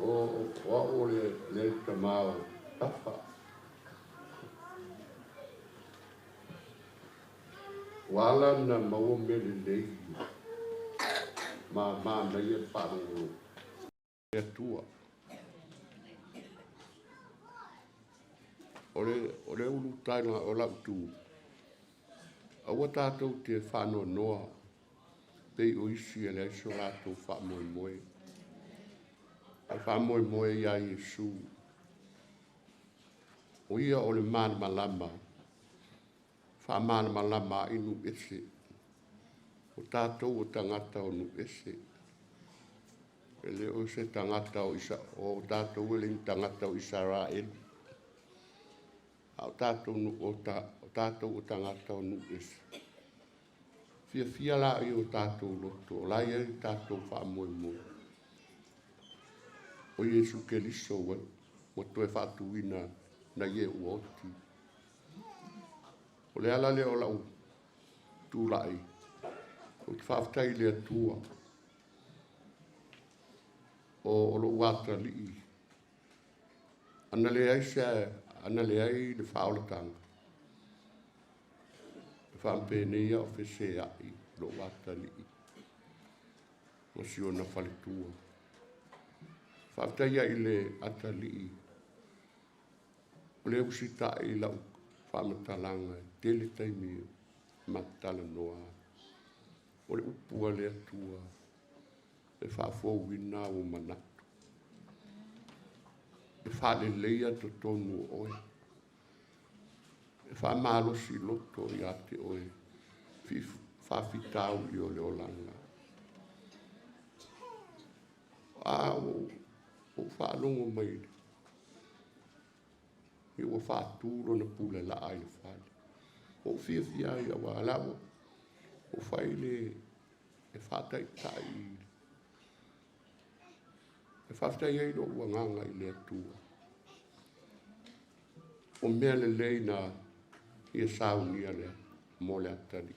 o le tamao tafa. Wala na maua mele lei ma na ia whanongo e tua. O le ulu taina o lau tu. Awa tātou te whanoa noa pei o isi e le iso rātou whamoe moe. Ai whamoe moe ia Iesu. O ia o le mana malama. Whamana malama inu ese. O tātou o tangata o nu ese. E le o se tangata o isa, o tātou e le tangata o Israel. O tātou o tangata o nu ese. Fia la i o tātou loto, o lai e tātou whamoe moe. O Iesu Keliso o toe whatuina na ie uoti. O le ala le o lau tūlai, o ki whaftai le atua, o lo wata lii. Ana le ai le whaolatanga. Le whampenea o whese ai lo wata lii. O si o na whaletua. Whaftai ai le ata lii. O le usita i lau whamatalanga, tele taimi matala noa. O le upua le atua, le whafou wina o manatu. Le whale leia to tonu oe. Le whamalosi loto i ate oe, whawhitau i o le olanga. O whalongo mai. I o whatūro na pula la ai le whale. O fia i awa alawa. O whaile e whatai tai. E whaftai ei no uanganga i le atua. O mea le leina i e saunia le mo le atari.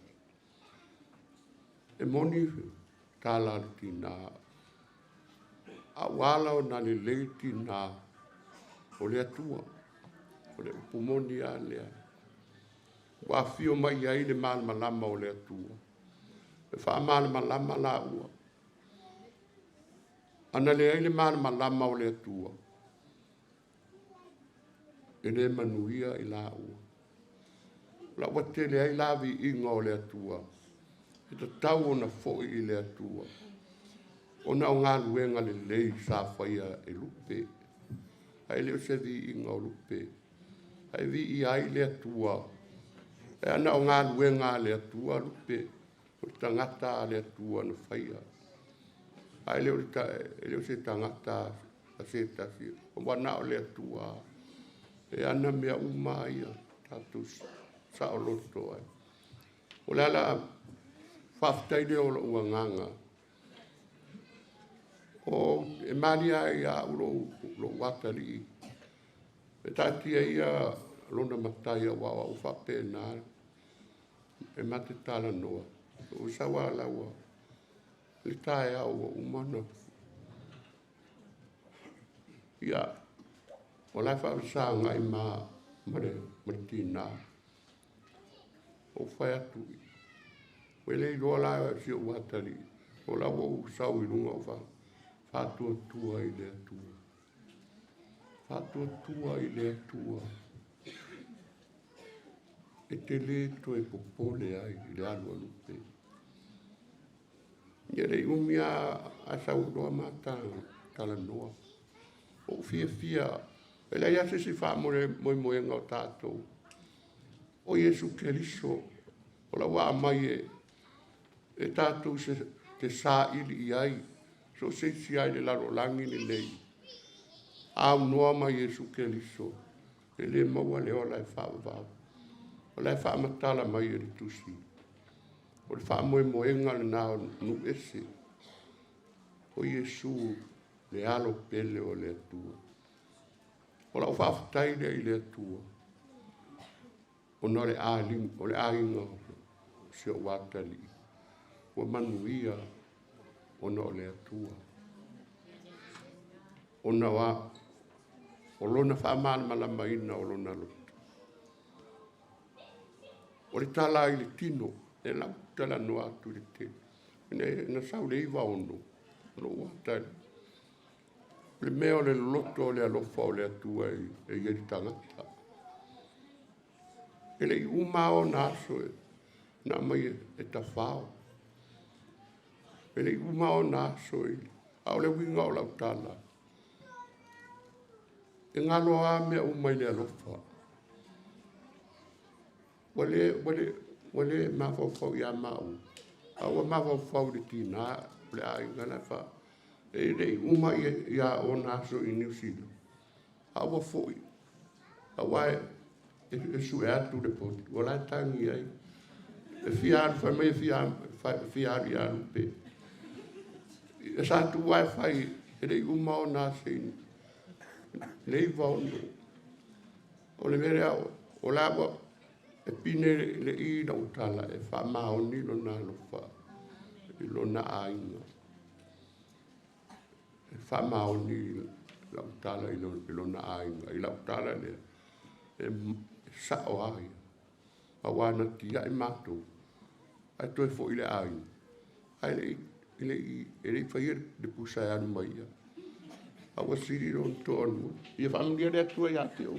E moni tāla le tinā. A wala o na le lei tinā o le atua. O le upumoni a lea. Wa fio mai ai le malama o le atua. E wha malama la ua. Ana le ai le malama o le atua. E le manuia i la ua. La wate le ai lavi inga o le atua. E ta tau o na foi i le atua. O na o ngā luenga le lei sa whaia e lupe. Ai leo se vi inga o lupe. Ai vi i ai le atua. E ana o ngā luenga le atua lupe. O tangata le atua na whaia. Ai leo se tangata a se tasi. O wana o le atua. E ana mea umaia. Tatu sa o loto ai. O le ala whaftai leo la uanganga. O e maria ia lo watali. E tatia ia lona matai a wawa o whapena. E mate tala noa. O sawa lawa. Le tae au o umana. Ia. O lai whaavisa ngai mare tinā. O whai atu. Wele i roa lai si o watali. O lawa o sau i runga o wha. Whātua i le atua. Whātua i le atua. E te le to e popole ai i le alua lupe. Ia rei umia a sau roa mātanga tala noa. O fia. E lei ase si wha moe ngau tātou. O Iesu Keliso. O la waa mai e tātou se te sā ili i ai. So se si ai le laro langi le lei. Au noa mai Iesu Keliso. E le maua le ola e whaavau. O le whaamatala mai e le tusi. O le whaamoenga le nao nu ese. O Iesu le alo pele o le atua. O la whaafatai le i le atua. O no le ainga se o watali. O manuia o no le atua. ona wa o lona whaamana malamaina o lona loto. O le tala i le tino, e la tala no atu le te. Na sau le iwa ono, ono uatani. Le mea o le loto o le alofa o le atua e ieri tangata. E le umao na aso na mai e tawhao. E le umao na aso au le winga o lau tala. E ngalo a mea umai le alofa. Wale mawhawhau ia mau. Awa mawhawhau le tinā, le a ingana wha. E rei uma ia o naso i New Zealand. Awa fwoi. Awa e sue atu le poti. Wala tangi ai. E fiaru, whai mai fiaru i aru pe. E sa tu wifi, e rei uma o naso i nei vaunu. O le mere au, o lawa, e pine le i na utala, e wha maoni lo na lo wha, i lo na ainga. E wha maoni la utala i lo na ainga, i la utala le, e sa o ai. A wana tia i mato, ai toi fo i le ainga. Ai le i, e le i whaia le pusai anu mai ia. Awa siri ron tonu. Ia whamungia le atua ia te o.